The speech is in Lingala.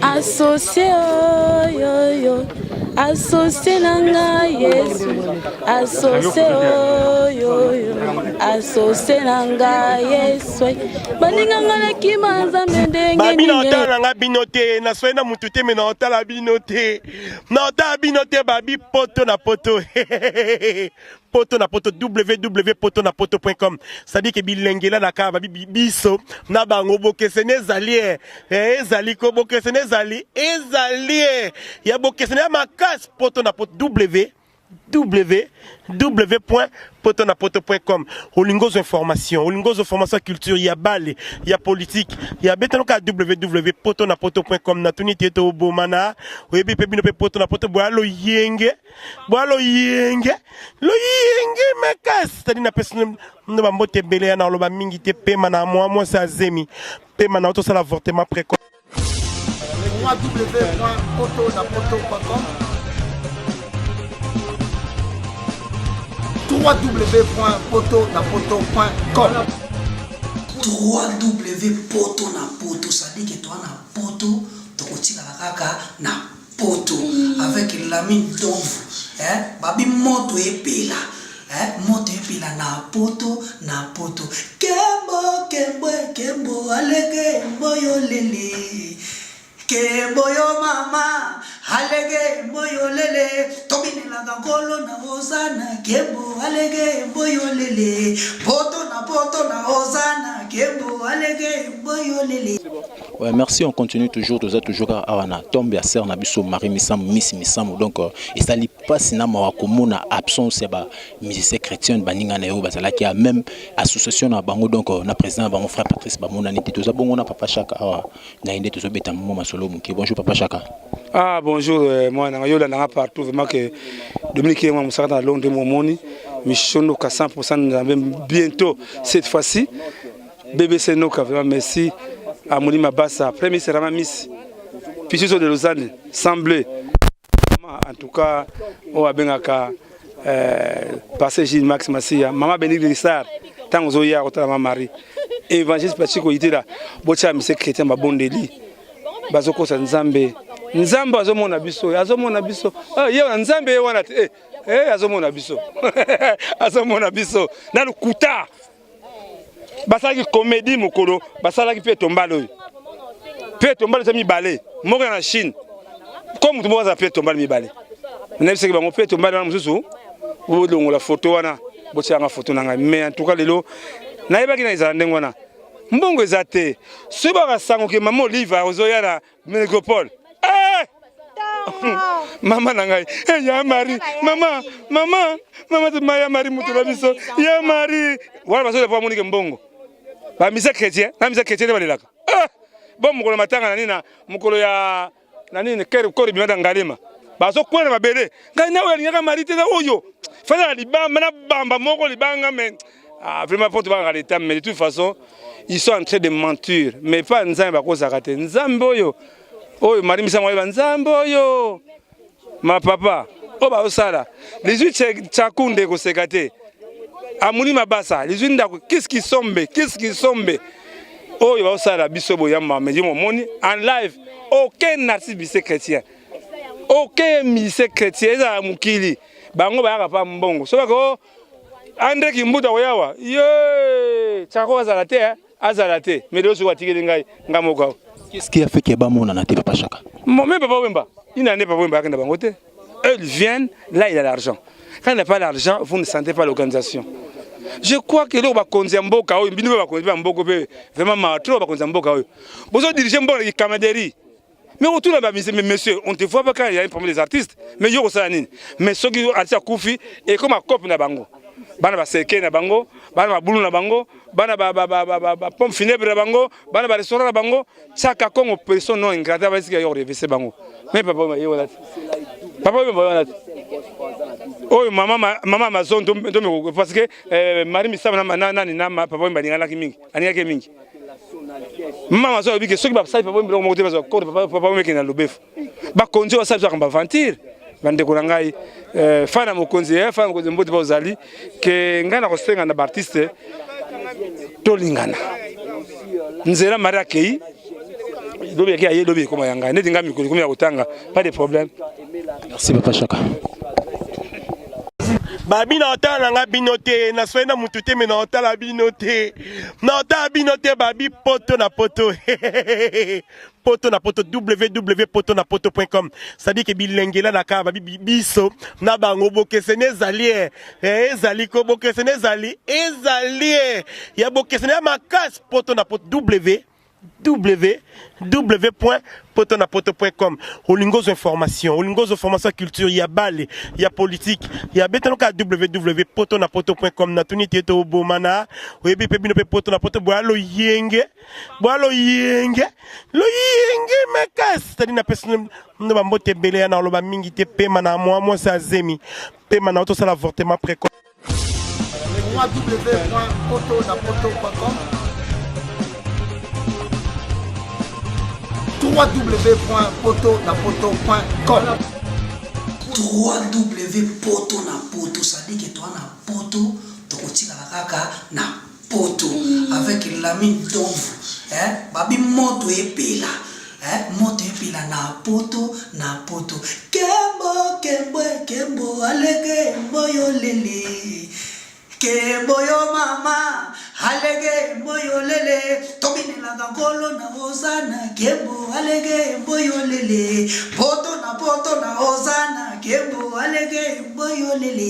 associé yo yo, associé nanga Yesu, associé yo yo, associé nanga Yesu. Baninga ngala kimanza mendenge. Babino tala nga binote na swena mutute me na tala binote. Na tala binote babi poto na poto. Poto na poto www.potonapoto.com. Ça dit que bilengela na ka babi biso na bango bokesene zali ezali ko bokesene zali ezali ya bokesene makas poto na poto www.potonapoto.com. Olingos information culture, il y a balle, il y a politique, il y a betanoka www.potonapoto.com. na tunité to bomana, oyebi pe bino pe potonapoto boalo yenge mekas, c'est-à-dire na personne no bambote belé na loba mingi te pe mana moi ça zemi pe mana auto ça l'avortement précoce. www.potonapoto.com www.potonapoto.com www.potonapoto, ça dit que toi na poto, tu la kaka na poto avec l'ami d'ombre, babi moto epela, moto epela na poto kembo alege moyo lele. Keboyo mama, alege boyo lele, tobine la gangolo na hosana, kebo alege boyo lele, poto na hosana, kebo alege boyo lele. Ouais, merci, on continue toujours à Wana tombe à serre na biso Marie Missam Miss Missam, donc et ça li pas sinama wa komona absence ba musicien chrétien baninga na yo bazala qui a même association na bango, donc na président ba mon frère Patrice ba mona nité toza bongo na papa Chaka na inde tozo beta mo masolo muki. Bonjour papa Chaka. Ah bonjour, moi na yo la partout vraiment que Dominique moi musaka na Londres mo moni mishono ka 100% même bientôt cette fois-ci BBC Noka, vraiment merci à Mouni Mabassa, premier c'est Rama Miss, puis de Lausanne, semblé. En tout cas, on a bien passé Gilles Max Massia, Maman Bénédicte Lissard, tant aux Oya, Maman Marie, évangéliste Pachico était là, Bocha Missé Chrétien, ma bonne délit, Bazoko Nzambe, Nzambe Azomon Abisso, Azomon Abisso, ah, y'a Nzambe, Azomon Abisso, Azomon Abisso, dans le Kouta. Basala qui comédie mokolo, basala qui fait tomber l'œil. Fait tomber les amis balais. Mourir en Chine. Comme tout le monde a fait tomber les balais. On a vu que mon fait tomber dans le mususu. Vous voyez la photo wana, vous avez la photo nanga. Mais en tout cas les lots, naïba qui n'a pas de wana. Mbongo zate. Ce baga sango que maman livre à Ozoyana, Mégropole. Maman nangai, ya Marie, maman, ya Marie mutulabiso, ya Marie. Voilà parce que pas monique mbongo. Ba mise chrétien, na mise chrétien de balelaka. Bon mukolo matanga na nina, mukolo ya na nini kere ko bimanda ngalema. Ba so kwena mabele. Ngai na we nyaka Marie te na oyo. Fala libamba na bamba moko libanga mais vraiment pour tout ba l'état mais de toute façon, ils sont en train de mentir, mais pas nzamba ko zakate. Nzambe oyo. Oh, Marie Missa Moué Nzambe oyo. Ma papa, oh ba osala. Les huit tchakunde ko sekate. Amuni Mabassa, les huit ndako, qu'est-ce qui sombe? Oh, ba osala biso boyamba, mais mon moni en live, aucun artiste chrétien. Aucun musicien chrétien za mukili. Bango ba pa mbongo. So ba ko André Kimbuta oyawa. Ye! Tchako azalate, mais do so watiki ngai ngamoka. Qu'est-ce qui a fait que Bamon n'a pas Papa Chaka? Même Papa Wemba, il n'a pas Wemba. Eux viennent, là il a l'argent. Quand il n'a pas l'argent, vous ne sentez pas l'organisation. Je crois que là, on va conduire Mboka, vraiment trop, on va conduire Mboka. Vous avez dirigé Mboka, il camaderie. Mais autour de la monsieur, on ne te voit pas quand il y a un problème des artistes. Mais il y a aussi un. Mais ceux qui ont artistes à Koufi, et comme un cop na bango. Bana ba seke na bango, bana ba bulu na bango, bana ba pomme funèbre na bango, bana ba restaurant na bango, chaque comme personne non ingrata va essayer de reverser bango. Mais papa yo là. Papa yo là. Oh maman Amazon parce que Marie Missa na papa yo baninga ki mingi, ania ki mingi. Maman Amazon bi que ceux qui ba sai papa yo mo te papa yo mekina lobef. Ba konjo ba sai ba aventure. Bande kurangai fana mokonzi fana mokonzi mbote bazali ke ngana kosenga na artiste tolingana nzela Maria Kei lobi ki aye lobi koma yanga neti ngami ko ya kotanga pas de problème. Merci Papa Chaka. Babi na otala nga binote na swena mutute me na otala binote na otala binote babi poto na poto poto na poto www.potonapoto.com ça dit que bilengela na ka babi biso na bango bokesene ezali ezali ko bokesene ezali ya bokesene makas poto na poto www.potonapoto.com Olingos information, Olingos information culture, il y a balle, il y a politique, il y a betanoka www.potonapoto.com na tunité to bomana, webi pe bino pe potonapoto boalo yenge mekas, c'est-à-dire na personne no ba mbote belé na loba mingi te pe mana moi ça zemi, pe mana auto ça l'avortement précoce. www.potonapoto.com www.potonapoto.com www.potonapoto, ça dit que toi na poto tokotika kaka na poto avec l'ami d'ombre babi moto epela moto epela na poto kembo alege mboyo lele kembo yo mama alege mboyo lele tobine la gangolo na ozana kembo alege mboyo lele poto na ozana kembo alege mboyo lele.